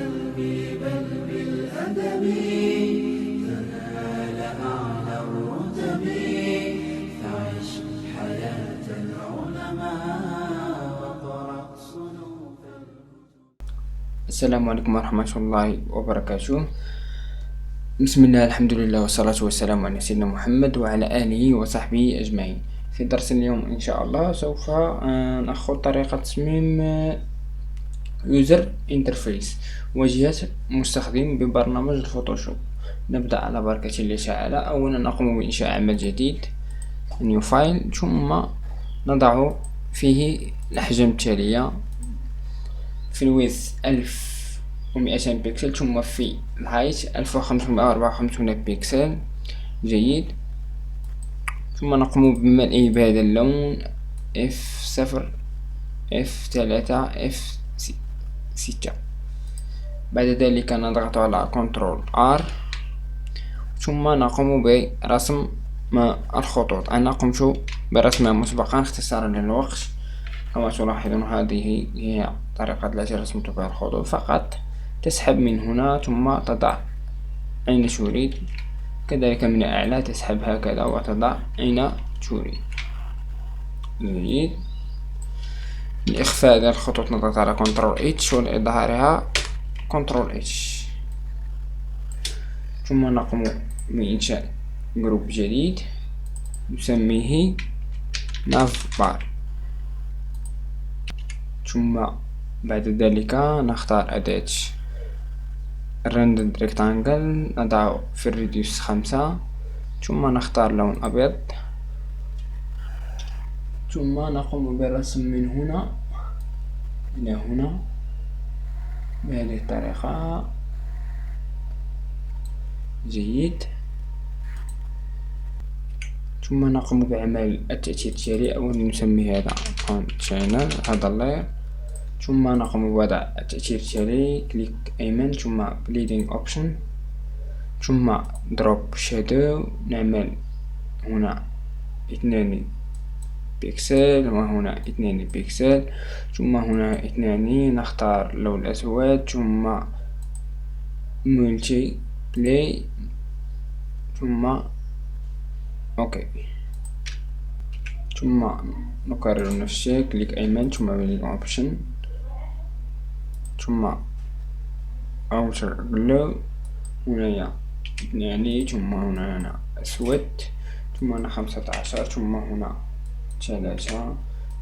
قلبي بل بالأدب تنال أعلى الرتب فعش حياة العلماء وقرأ صنوف. السلام عليكم ورحمة الله وبركاته. بسم الله، الحمد لله، والصلاة والسلام على سيدنا محمد وعلى آله وصحبه أجمعين. في درس اليوم إن شاء الله سوف نأخذ طريقة تصميم يوزر انترفيس، واجهة مستخدم ببرنامج الفوتوشوب. نبدأ على بركة الله تعالى. أولا نقوم بإنشاء عمل جديد، نيو فايل، ثم نضع فيه الأحجام التالية: في الويدث 1200 بكسل، ثم في الهايت 1554 بكسل. جيد. ثم نقوم بملئه بهذا اللون F0 F3 F6. بعد ذلك نضغط على Ctrl R، ثم نقوم برسم الخطوط. أنا قمت برسمها مسبقا اختصارا للوقت. كما تلاحظون هذه هي الطريقة التي رسمت بها الخطوط. فقط تسحب من هنا ثم تضع أين تريد، كذلك من الأعلى تسحب هكذا وتضع أين تريد. جيد. لإخفاء هذه الخطوط نضغط على Ctrl H، ولإظهارها Ctrl H. ثم نقوم بإنشاء جروب جديد نسميه ناف بار. ثم بعد ذلك نختار أداة الرندر ريكتانجل، نضع في الريديوس 5، ثم نختار لون أبيض، ثم نقوم بالرسم من هنا إلى هنا بهذه الطريقة. جيد. ثم نقوم بعمل التأثير التالي. أولا نسمي هذا شانل، هذا اللير، ثم نقوم بوضع التأثير التالي: كليك أيمن، ثم بليدنج أوبشن، ثم دروب شادو، نعمل هنا 2 بكسل وهنا 2 بكسل، ثم هنا 2، نختار اللون الأسود، ثم ملتي بلاي، ثم اوكي، ثم نكرر نفس الشيء: كليك أيمن، ثم بليدنج أوبشن، ثم اوتر جلو، هنا 2، ثم هنا أسود، ثم هنا 15، ثم هنا 3،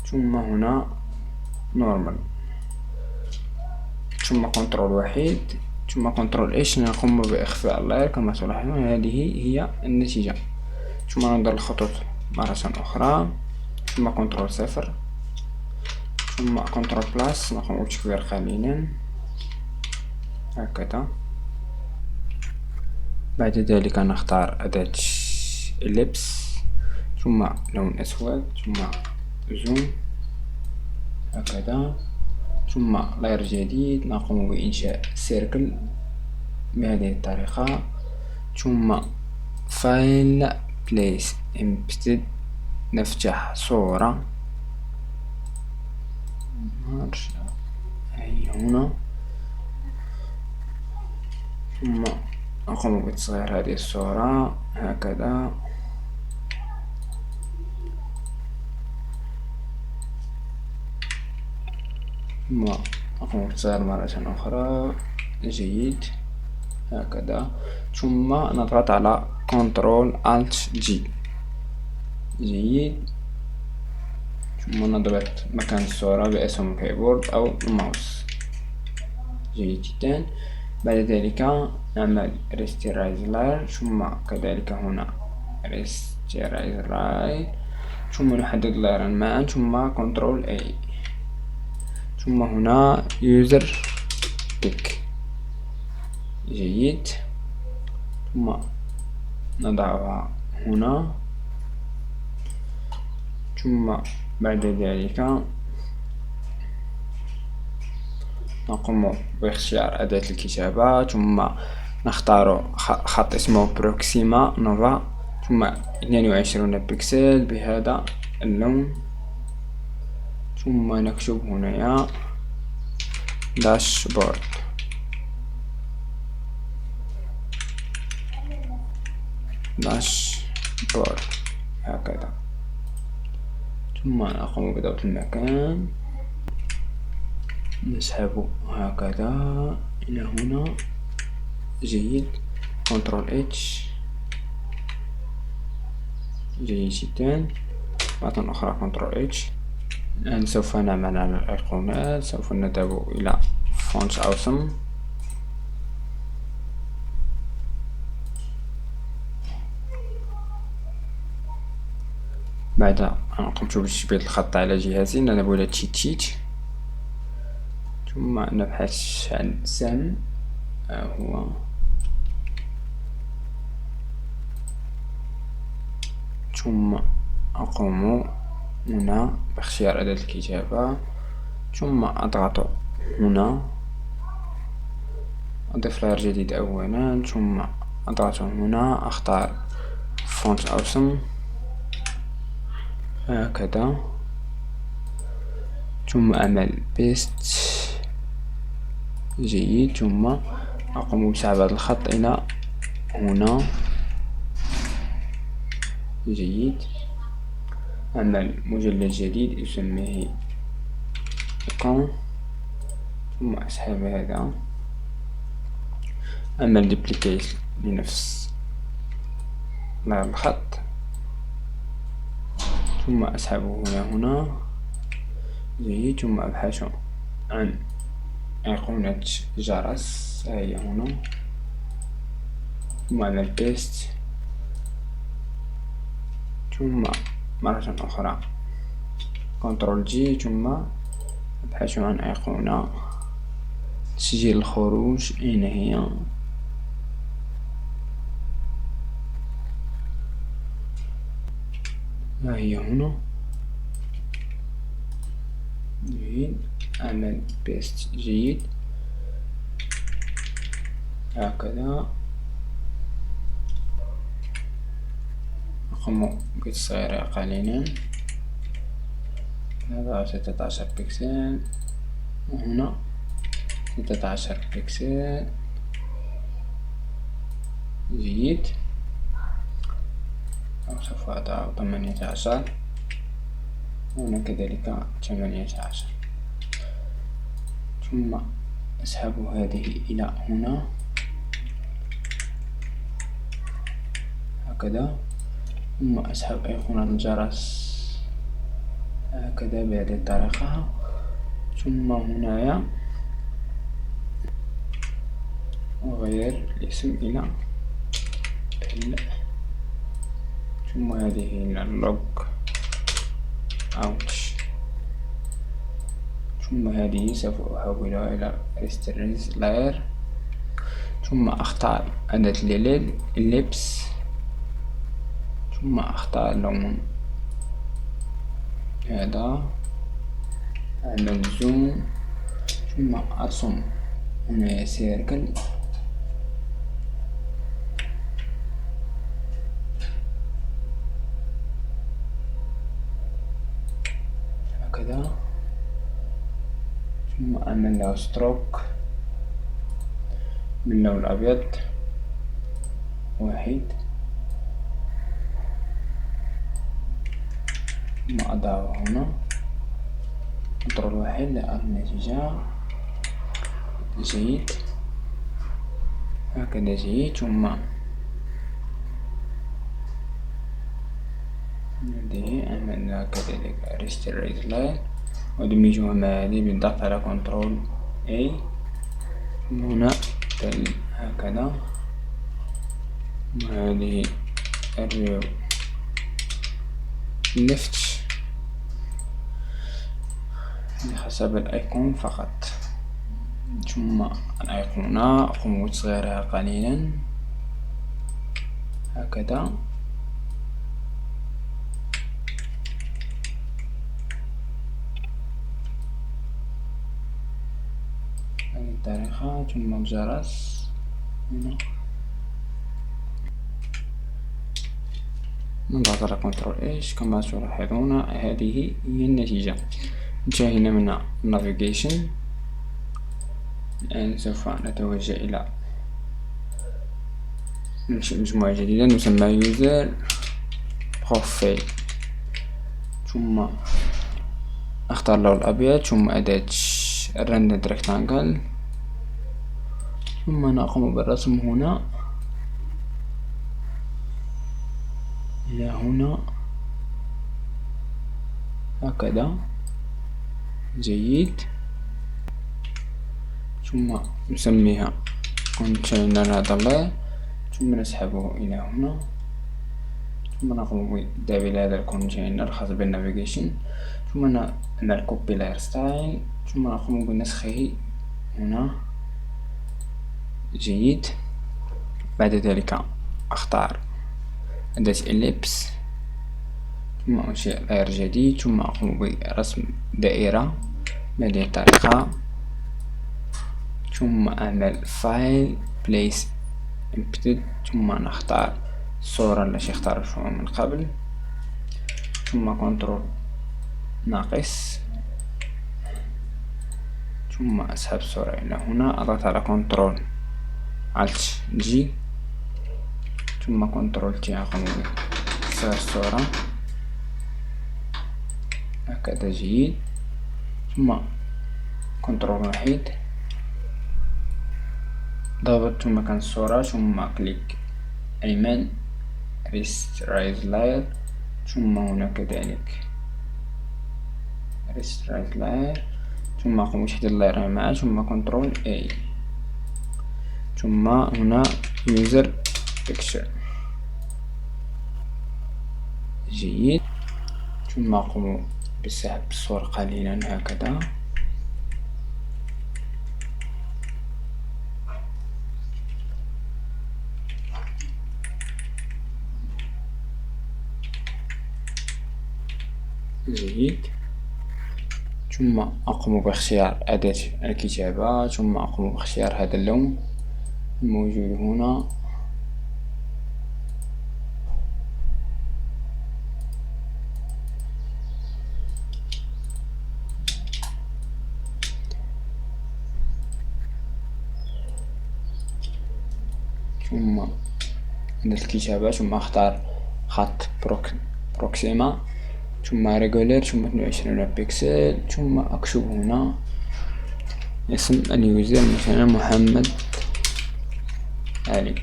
ثم هنا نورمال، ثم كنترول واحد، ثم كنترول إيش. نقوم بإخفاء اللاير. كما تلاحظون هذه هي النتيجة. ثم نضع الخطوط مرة أخرى، ثم كنترول 0، ثم كنترول بلس، نقوم بتكبير قليلا هكذا. بعد ذلك نختار أداة إليبس، ثم لون أسود، ثم زوم هكذا، ثم لاير جديد، نقوم بإنشاء سيركل بهذه الطريقة، ثم فايل بليس امبيدد، نفتح صورة هي هنا، ثم نقوم بتصغير هذه الصورة هكذا. ثم نقوم بتصغير مرة أخرى. جيد هكذا. ثم نضغط على كنترول الت جي. جيد. ثم نضغط مكان الصورة بأسهم الكيبورد أو الماوس. جيد جدا. بعد ذلك نعمل ريستيرايز لاير، ثم كذلك هنا ريستيرايز لاير، ثم نحدد لايرا معا، ثم كنترول اي، ثم هنا يوزر بيك. جيد. ثم نضعها هنا، ثم بعد ذلك نقوم باختيار أداة الكتابة، ثم نختار خط اسمه بروكسيما نوفا، ثم 22 بكسل بهذا اللون، ثم نكتب هنا داشبورد. داشبورد هكذا، ثم نقوم بضبط المكان، نسحب هكذا إلى هنا. جيد، كنترول اتش، جيد جدا. مرة أخرى كنترول اتش. الآن سوف نعمل على الأيقونات، سوف نذهب إلى فونت أوسم. بعد أن قمت بتثبيت الخط على جهازي نذهب إلى تشيت شيت، ثم نبحث عن سم، هو ثم أقوم هنا باختيار أداة الكتابة، ثم أضغط هنا أضيف لاير جديد أولا، ثم أضغط هنا أختار فونت أوسم هكذا، ثم أعمل بيست. جيد، ثم أقوم بسحب هذا الخط إلى هنا. جيد، أعمل مجلد جديد أسميه إيكون، ثم أسحب هذا، أعمل ديبليكيت لنفس الخط، ثم أسحبه هنا. جيد، ثم أبحث عن أيقونة جرس، هي هنا، ثم أعمل بيست، ثم مرة أخرى كنترول جي، ثم أبحث عن أيقونة تسجيل الخروج، أين هي؟ ها هي هنا. جيد، أعمل بيست. جيد هكذا، أقوم بتصغيرها قليلا، هذا 16 بكسل، وهنا 16 بكسل. جيد، سوف أضع 18، وهنا كذلك 18، ثم أسحب هذه إلى هنا هكذا، ثم أسحب أيقونة الجرس هكذا بهذه الطريقة، ثم هنايا أغير الاسم إلى بل، ثم هذه إلى لوج أوت، ثم هذه سوف أحولها إلى ريستريز لاير، ثم أختار أداة اللبس، ثم أختار لون هذا، أعمل زوم، ثم أرسم هنا سيركل هكذا، ثم أعمل له ستروك باللون الأبيض 1، ثم أضعه هنا، كنترول 1 لأرى النتيجة. جيد هكذا. جيد، ثم هذه أعمل كذلك ريستريز لاين وأدمجها مع هذه بالضغط على كنترول A، ثم هنا هكذا، وهذه الريو ليفت حسب الأيقون فقط، ثم الأيقونة أقوم بتصغيرها قليلا هكذا، هذه الطريقة، ثم الجرس هنا، نضغط على كنترول إيش. كما تلاحظون هذه هي النتيجة. انتهينا من النافيجيشن. الآن سوف نتوجه إلى ننشئ مجموعة جديدة نسمى يوزر بروفيل، ثم اختار اللون الابيض، ثم اداة الرندر ريكتانجل، ثم نقوم بالرسم هنا الى هنا هكذا. جيد. ثم نسميها كونتينر هذا، ثم نسحبه الى هنا، ثم نقوم بالذهاب الى هذا الكونتينر الخاص بالنافيغيشن، ثم نركب لاير ستايل، ثم نقوم بنسخه هنا. جيد. بعد ذلك اختار أداة إليبس، ثم أنشئ لاير جديد، ثم أقوم برسم دائرة بهذه الطريقة، ثم أعمل فايل بليس امبيدد، ثم نختار الصورة التي اخترتها من قبل، ثم كنترول ناقص، ثم أسحب الصورة إلى هنا، أضغط على كنترول الت جي، ثم كنترول تي أقوم بصغر الصورة هكذا. جيد. ثم كنترول واحد، ضغطت مكان الصورة، ثم كليك أيمن ريسترايز لاير، ثم هنا كذلك ريسترايز لاير، ثم أقوم بشد اللاير معا، ثم كنترول اي، ثم هنا يوزر بيكتشر. جيد. ثم أقوم بسحب الصورة قليلا هكذا. جيد. ثم أقوم باختيار أداة الكتابة، ثم أقوم باختيار هذا اللون الموجود هنا، ثم أداة الكتابة، ثم أختار خط بروكسيما، ثم ريجولر، ثم 22 بكسل، ثم أكتب هنا اسم اليوزر مثلا محمد علي،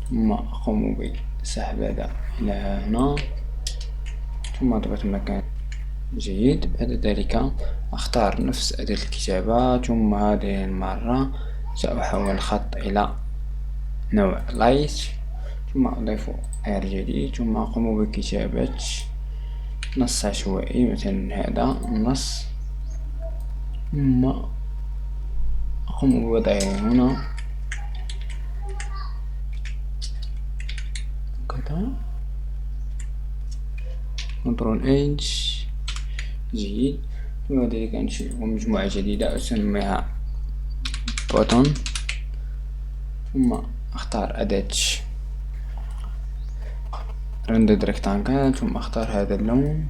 ثم أقوم بسحب هذا إلى هنا، ثم أضبط مكان. جيد. بعد ذلك أختار نفس أداة الكتابة، ثم هذه المرة سأحول الخط إلى نوع لايت، ثم أضيف غير جديد، ثم أقوم بكتابة نص عشوائي مثلا هذا النص، ثم أقوم بوضعه هنا كذا. كنترول إيج. جيد. ثم ذلك أنشئ مجموعة جديدة أسميها بوتون، ثم أختار أداة رندر ريكتانجل، ثم أختار هذا اللون.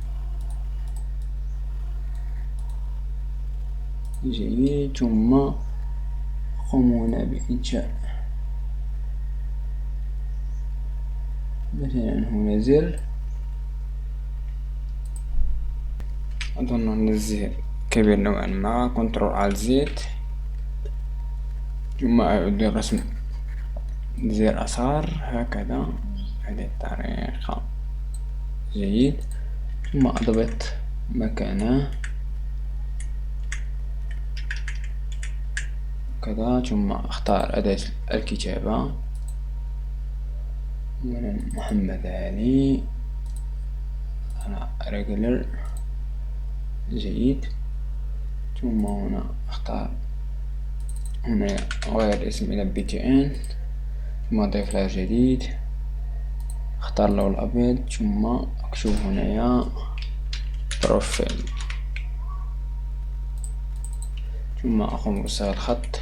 جيد. ثم أقوم هنا بإنشاء مثلا هنا زر، أظن أن الزر كبير نوعا ما، كنترول على زد، ثم أعود لرسم زر أصغر هكذا بهذه الطريقة. جيد. ثم أضبط مكانه كذا، ثم أختار أداة الكتابة مثلا محمد علي، أنا ريجولر. جيد. ثم هنا أختار هنا أغير الاسم إلى BTN، ثم أضيف لاير جديد، أختار اللون الأبيض، ثم أكتب هنايا بروفيل، ثم أقوم بصغر الخط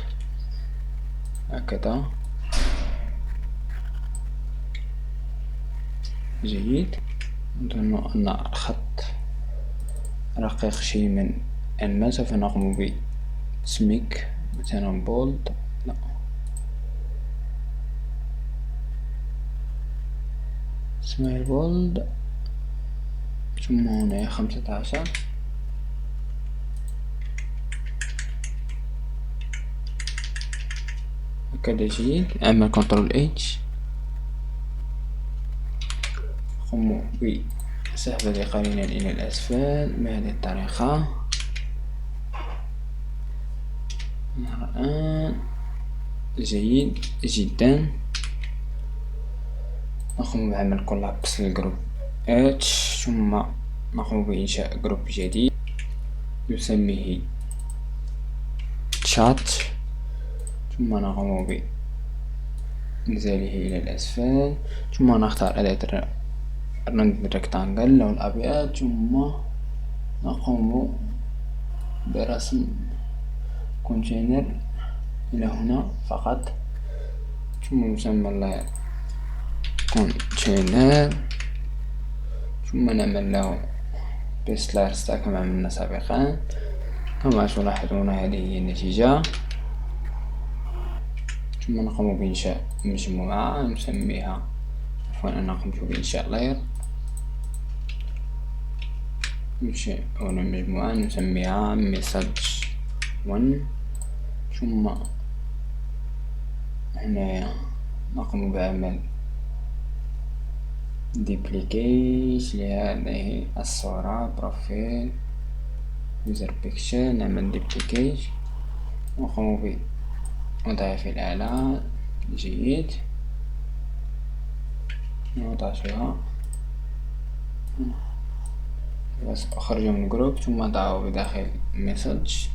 هكذا. جيد. أظن أن الخط رقيق شيء من ما، سوف نقوم بتسميك مثلا بولد، لا اسمايل بولد، ثم هنا 15. هكذا جيد. أعمل كنترول اتش، قم بسحبه قليلا إلى الأسفل بهذه الطريقة. الآن جيد جدا. نقوم بعمل كولابس للجروب اتش، ثم نقوم بإنشاء جروب جديد نسميه شات، ثم نقوم بإنزاله إلى الأسفل، ثم نختار أداة رند ريكتانجل لون أبيض، ثم نقوم برسم كونتينر إلى هنا فقط، ثم نسمى اللاير كونتينر، ثم نعمل له بيست ستاك كما عملنا سابقا. كما تلاحظون هذه هي النتيجة. ثم نقوم بإنشاء مجموعة نسميها، عفوا أنا قمت بإنشاء لاير، ننشئ هنا مجموعة نسميها مسج 1، ثم هنا نقوم بعمل ديبليكيت لهذه الصورة، بروفيل يوزر بيكتشر، نعمل ديبليكيت ونقوم بوضعها الأعلى. جيد. نضعها بس أخرج من الجروب، ثم أضعه بداخل مسج،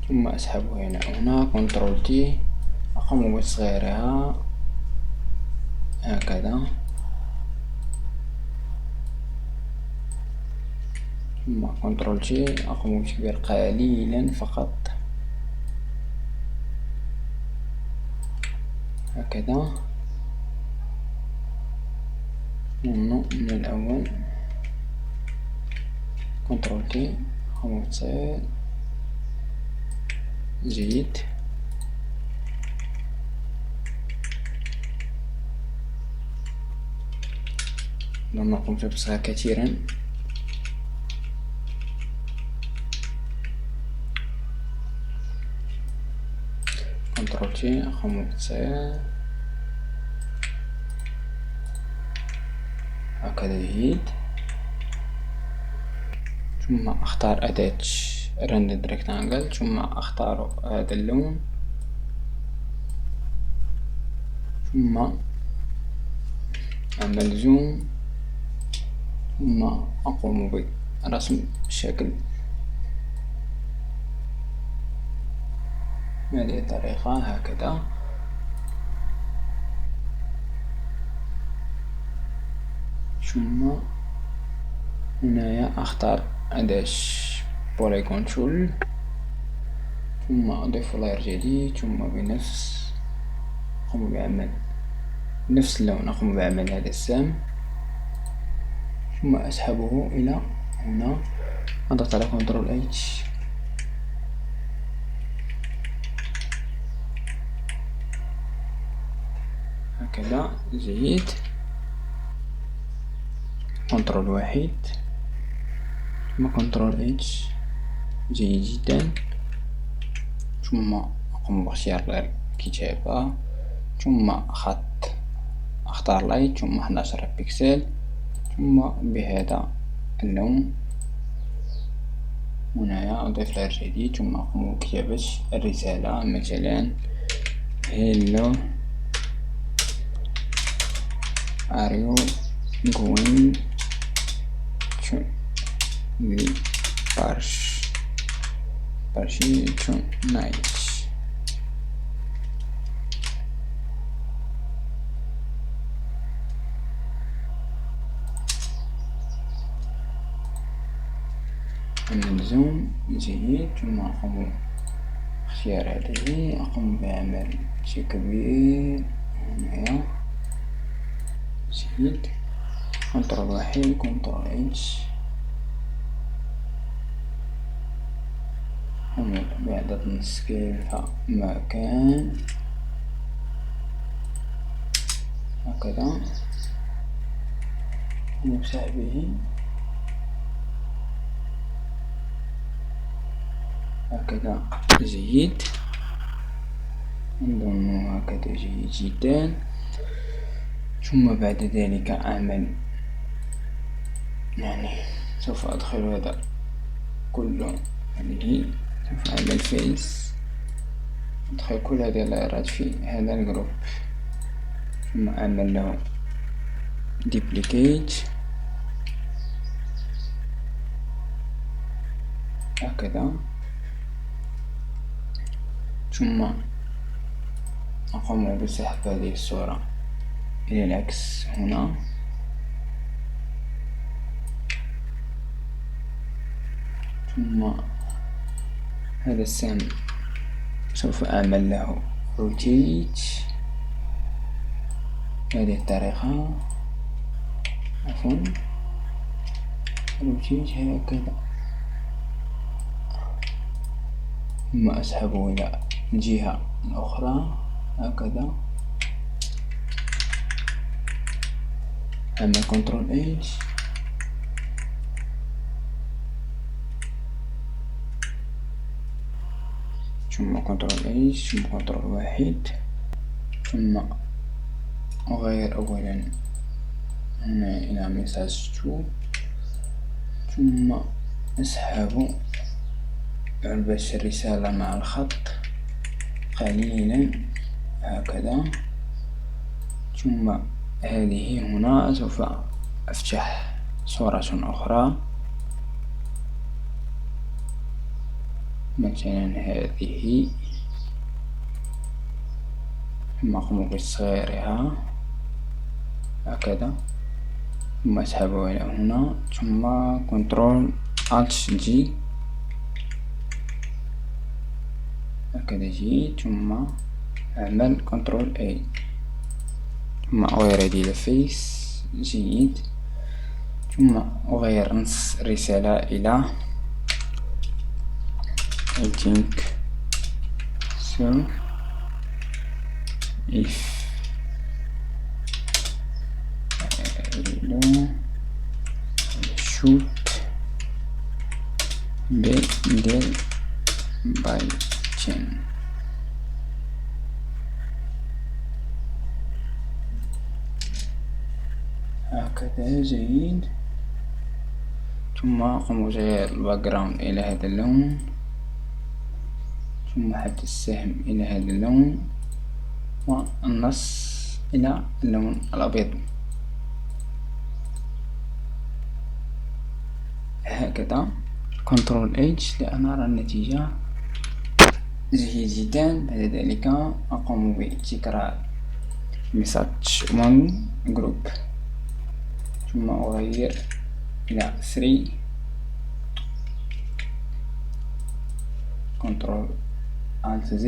ثم أسحبه هنا كنترول تي، أقوم بتصغيرها هكذا، ثم كنترول تي أقوم بتكبير قليلا فقط هكذا. من الأول كنترول تي، أقوم بتصغير. جيد. لما قمت بتصغير كثيرا كنترول تي، أقوم بتصغير هكذا. جيد. ثم أختار أداة رندر ريكتانجل، ثم أختار هذا اللون، ثم أعمل زوم، ثم أقوم برسم شكل بهذه الطريقة هكذا. ثم هنا أختار أداة بوليغون تول، ثم أضيف لاير جديد، ثم أقوم بعمل نفس اللون، أقوم بعمل هذا السهم، ثم أسحبه إلى هنا، أضغط على كنترول اتش هكذا. جيد. كنترول واحد ثم كنترول اتش. جيد جدا. ثم أقوم باختيار الكتابة، ثم خط، أختار لايت، ثم 11 بكسل، ثم بهذا اللون. هنا أضيف لاير جديد، ثم أقوم بكتابة الرسالة مثلا hello are you going to the party tonight. أعمل زوم. جيد. ثم أقوم باختيار هذه، أقوم بعمل شيء كبير هنا. جيد. كنترول واحد، كنترول اتش، أعمل بإعادة نص كيف ما كان هكذا. نمسح به هكذا جيد، نظن هكذا جيد جدا. ثم بعد ذلك أعمل سوف أدخل هذا كله هذه، سوف أعمل فيس، أدخل كل هذه اللايرات في هذا الجروب، ثم أعمل له ديبليكيت هكذا، ثم أقوم بسحب هذه الصورة إلى العكس هنا، ثم هذا السهم سوف أعمل له روتيت بهذه الطريقة، عفوا روتيت هكذا، ثم أسحبه إلى الجهة الأخرى هكذا، أعمل كنترول H، ثم كنترول H، ثم كنترول واحد، ثم أغير أولا هنا إلى مساج 2، ثم أسحب علبة الرسالة مع الخط قليلا هكذا، ثم هذه هنا سوف أفتح صورة أخرى، مثلا هذه، ثم أقوم بتصغيرها هكذا، ثم أسحبها إلى هنا، ثم كنترول Alt G هكذا جيد، ثم أعمل كنترول A، ثم أغير هذه إلى فيس جيد، ثم أغير نص الرسالة إلى I think so if should be there by chain. هكذا جيد، ثم أقوم بتغيير الباك جراوند إلى هذا اللون، ثم حتى السهم إلى هذا اللون، والنص إلى اللون الأبيض هكذا، كنترول H لأن أرى النتيجة جيد جدا. بعد ذلك أقوم بتكرار مساج 1 جروب، ثم أغير إلى 3، كنترول Alt Z،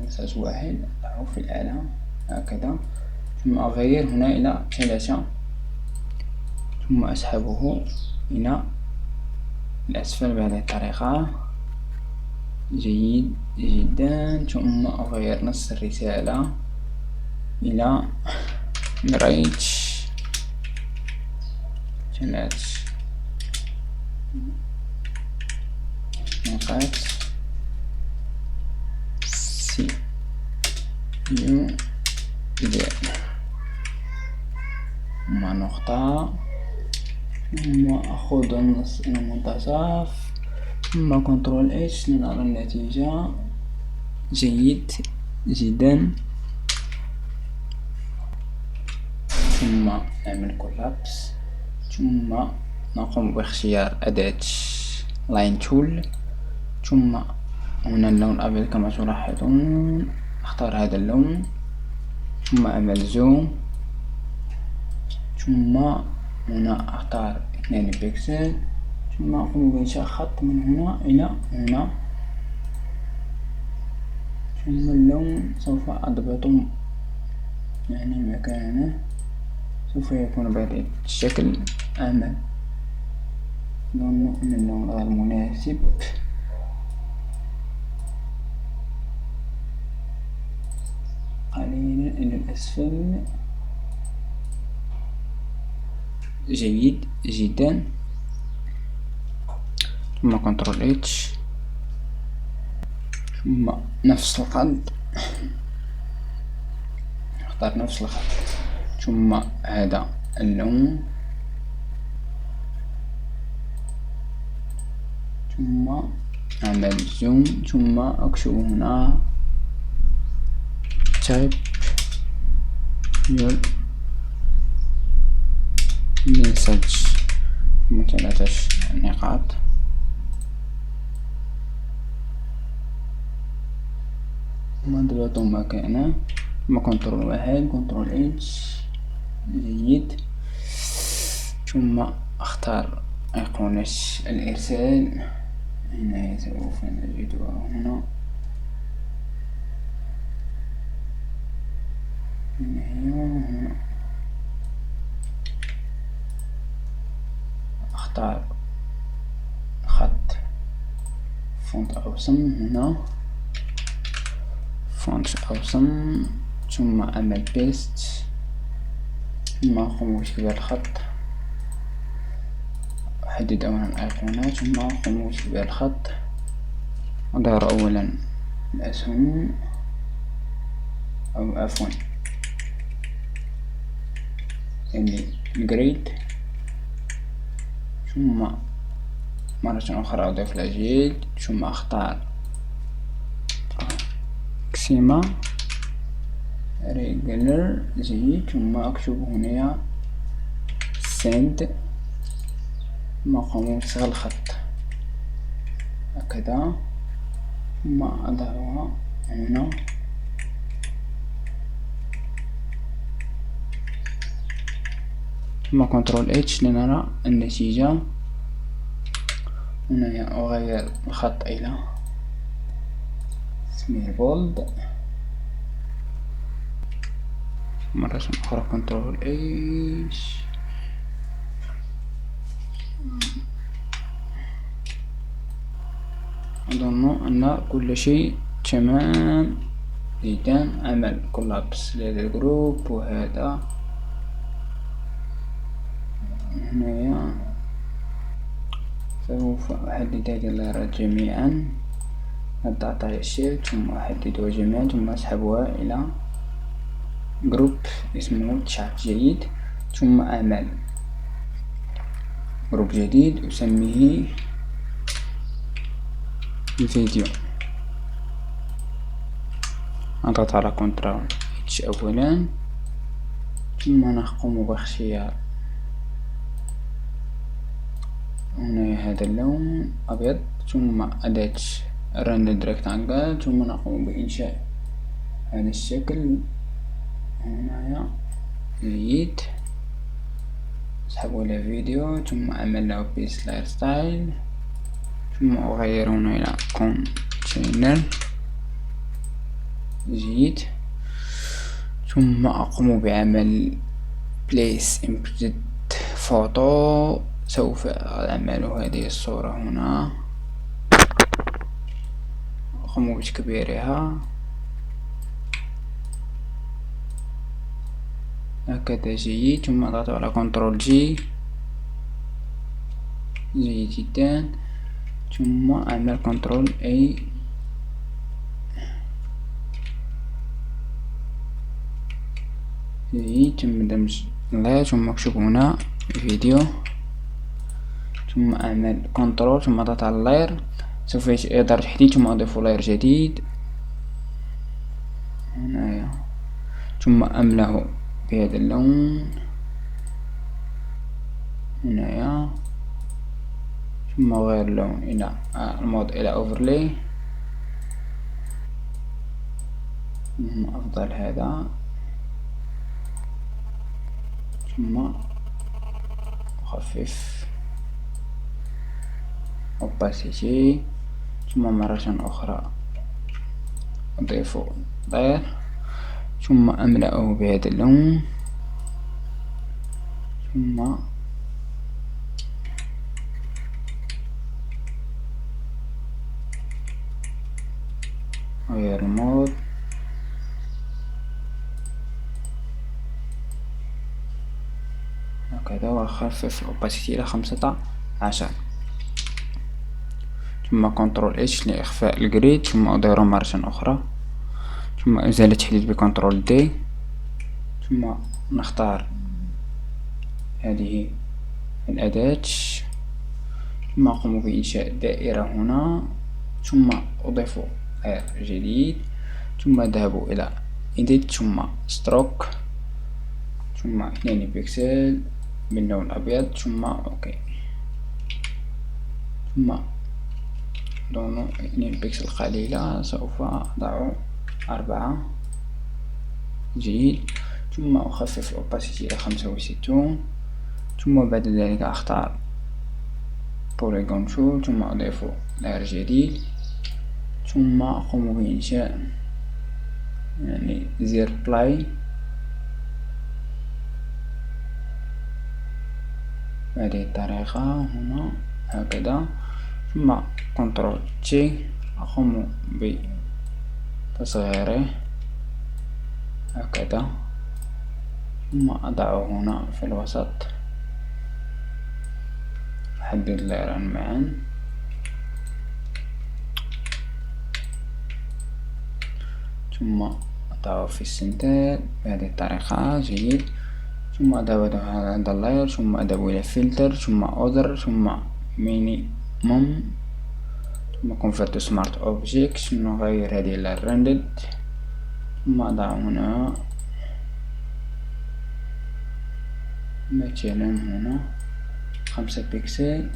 مساج 1 أضعه في الأعلى هكذا، ثم أغير هنا إلى 3، ثم أسحبه إلى الأسفل بهذه الطريقة جيد جدا، ثم أغير نص الرسالة إلى right 3 نقاط C U D، مع نقطة، ثم أخذ النص إلى المنتصف، ثم كنترول H لنرى النتيجة جيد جدا، ثم نعمل كولابس، ثم نقوم باختيار أداة لاين تول، ثم هنا اللون الأبيض كما تلاحظون، أختار هذا اللون، ثم أعمل زوم، ثم هنا أختار 2 بكسل، ثم أقوم بإنشاء خط من هنا إلى هنا، ثم اللون سوف أضبط مكانه، سوف يكون بهذا الشكل. أعمل أن اللون غير مناسب، قليلا إلى الأسفل جيد جدا، ثم كنترول اتش، ثم نفس الخط، نختار نفس الخط، ثم هذا اللون، ثم أعمل زوم، ثم أكتب هنا type your message، ثم 3 نقاط، ثم نضغط مكانه، ثم كنترول 1، كنترول اتش، جيد، ثم أختار أيقونة الإرسال، هنا سوف نجدها هنا، هنا أختار خط فونت أوسم، هنا فونت أوسم، ثم أعمل بيست، ثم أقوم بتكبير الخط، أحدد أولا الأيقونات، ثم أقوم بتكبير الخط، أظهر أولا الأسهم، أو عفوا يعني الجريد، ثم مرة أخرى أضيف الجيد، ثم أختار كسيما ريجولر، جيد، ثم أكتب هنا send، ثم أقوم بصغر الخط هكذا، ثم أضعها هنا، ثم كنترول اتش لنرى النتيجة. هنا أغير الخط إلى سمير بولد، مرة أخرى كنترول اتش، أظن أن كل شيء تمام جدا. أعمل كولابس لهذا الجروب، وهذا هنا سوف أحدد هذه الليرات جميعا، أضغط على الشيفت ثم أحددها جميعا، ثم أسحبها إلى جروب اسمه تشات، جيد، ثم أعمل جروب جديد أسميه فيديو، أضغط على كنترول اتش أولا، ثم نقوم باختيار هنا هذا اللون أبيض، ثم أداة render rectangle، ثم نقوم بإنشاء هذا الشكل هنا، جيد، أسحب إلى فيديو، ثم أعمل له بيس لاير ستايل، ثم أغير هنا إلى container، جيد، ثم أقوم بعمل place embedded photo، سوف أعمل هذه الصورة هنا، أقوم بتكبيرها هكذا، جيد، ثم أضغط على كنترول جي، جيد جدا، ثم أعمل كنترول اي، جيد، ثم دمج لا، ثم أكتب هنا فيديو، ثم أعمل كنترول ثم أضغط على اللاير، سوف يظهر تحديث، ثم أضيف لاير جديد هنا، ثم أملأه بهذا اللون هنا، ثم أغير اللون إلى المود إلى overlay، أفضل هذا، ثم أخفف opacity، ثم مرة أخرى أضيف لاير، ثم أملأه بهذا اللون، ثم أغير المود هكذا، أخفف الأوباسيتي إلى 15. ثم كنترول اتش لإخفاء الجريد، ثم أديره مرة أخرى، ثم إزالة التحديد بكنترول دي، ثم نختار هذه الأداة، ثم أقوم بإنشاء دائرة هنا، ثم أضيف غير جديد، ثم أذهب إلى edit، ثم stroke، ثم 2 بكسل باللون الأبيض، ثم أوكي، ثم لون 2 بكسل قليلة، سوف أضع 4. جيد، ثم أخفف الأوباسيتي إلى 65، ثم بعد ذلك أختار polygon tool، ثم أضيف لاير جديد، ثم أقوم بإنشاء زر بلاي بهذه الطريقة هنا هكذا، ثم كنترول تي، أقوم بتصغيره هكذا، ثم أضعه هنا في الوسط، أحدد الليران معا، ثم أضعه في السنتر بهذه الطريقة. جيد، ثم أذهب هذا اللاير، ثم أذهب إلى فلتر، ثم أوذر، ثم مينيموم، ثم convert to smart object، ثم نغير هذه إلى rendered، ثم أضع هنا مثلا هنا 5 بكسل،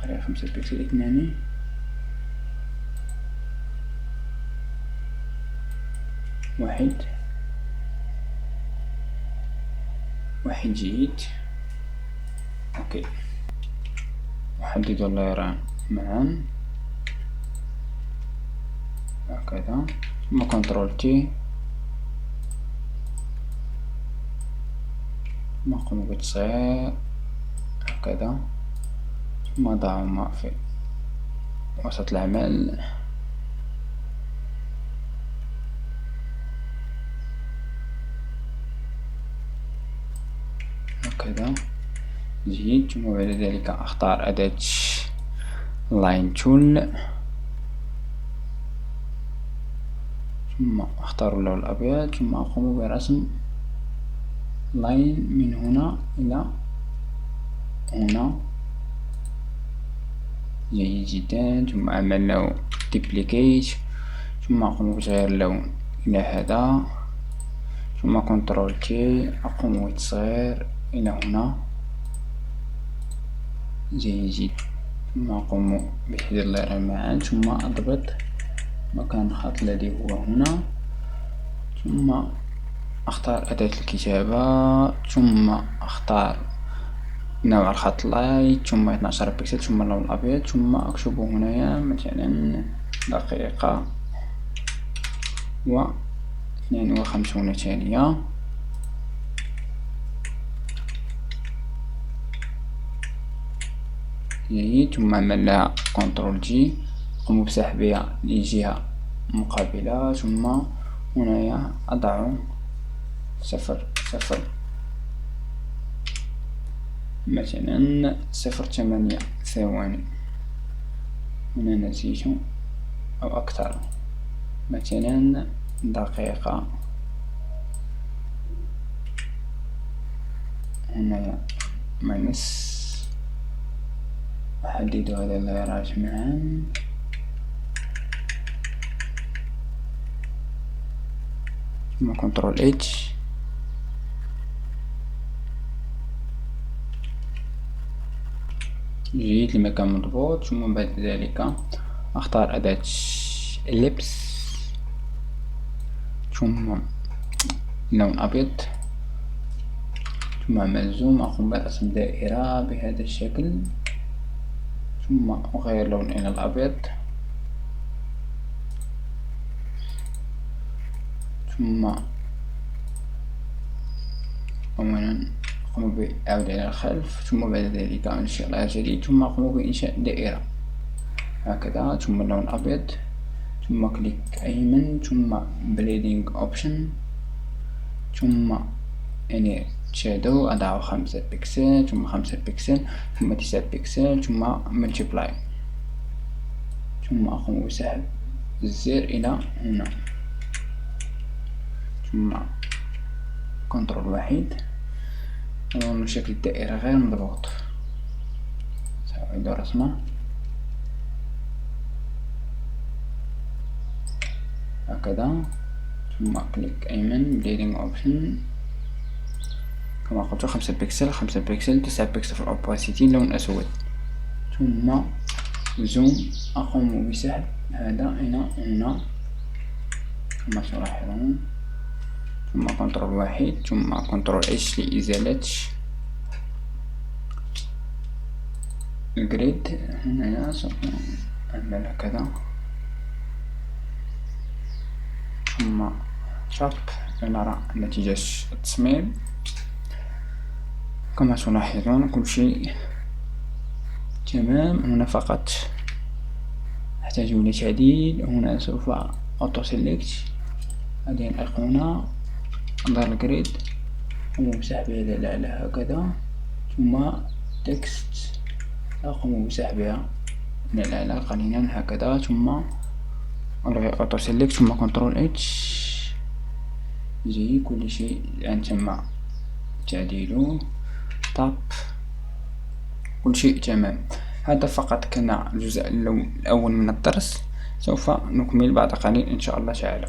خلي 5 بكسل 2، واحد. جيد، اوكي، أحدد الليران معا هكذا، ثم كنترول تي، ثم أقوم بتصغير هكذا، ثم أضعهما في وسط العمل هكذا. جيد، ثم بعد ذلك أختار أداة لاين تول، ثم أختار اللون الأبيض، ثم أقوم برسم لاين من هنا إلى هنا. جيد جدا، ثم أعمل له duplicate، ثم أقوم بتغيير اللون إلى هذا، ثم كنترول تي، أقوم بتصغير إلى هنا. جيد جدا، ثم أقوم بتحديد الليرة معا، ثم أضبط مكان الخط الذي هو هنا، ثم أختار أداة الكتابة، ثم أختار نوع الخط لايت، ثم 12 بكسل، ثم اللون الأبيض، ثم أكتب هنا مثلا دقيقة و 52 ثانية. جيد، ثم أعمل لها كنترول جي، أقوم بسحبها لجهة مقابلة، ثم هنا أضع 0 مثلا 0.8 ثواني، هنا نتيجة أو أكثر، مثلا دقيقة، هنا ماينس. أحدد هذه الليرات معا، ثم كنترول اتش. جيد، لمكان مضبوط، ثم بعد ذلك أختار أداة اللبس، ثم لون أبيض، ثم أعمل زوم، أقوم برسم دائرة بهذا الشكل، ثم أغير لون إلى الأبيض، ثم أولا أقوم بالعودة إلى الخلف، ثم بعد ذلك أنشئ لاير جديد، ثم أقوم بإنشاء دائرة هكذا، ثم اللون الأبيض، ثم كليك أيمن، ثم بليدنج أوبشن، ثم يعني شادو أضع 5 بكسل، ثم 5 بكسل، ثم 9 بكسل، ثم ملتبلاي، ثم أقوم بسحب الزر إلى هنا، ثم كنترول واحد، ونشوف شكل الدائرة غير مضبوط، سأعيد رسمه هكذا، ثم كليك أيمن بليدنج أوبشن كما قلت 5 بكسل 5 بكسل 9 بكسل في الأوباسيتي لون أسود، ثم زوم أقوم بسحب هذا إلى هنا كما تلاحظون، ثم كنترول واحد، ثم كنترول اتش لإزالة الجريد. هنا سوف أعمل هكذا، ثم شاب لنرى نتيجة التصميم. كما تلاحظون كل شيء تمام. هنا فقط أحتاج لتعديل، هنا سوف أوتو سيلكت هذه الأيقونة ظهر الجريد، أقوم بسحبها إلى الأعلى هكذا، ثم تكست أقوم بسحبها إلى الأعلى قليلا هكذا، ثم ألغي أوتو سيلكت، ثم كنترول اتش. زي كل شيء الآن تم تعديله، طاب كل شيء تمام. هذا فقط كان الجزء الأول من الدرس، سوف نكمل بعد قليل إن شاء الله تعالى.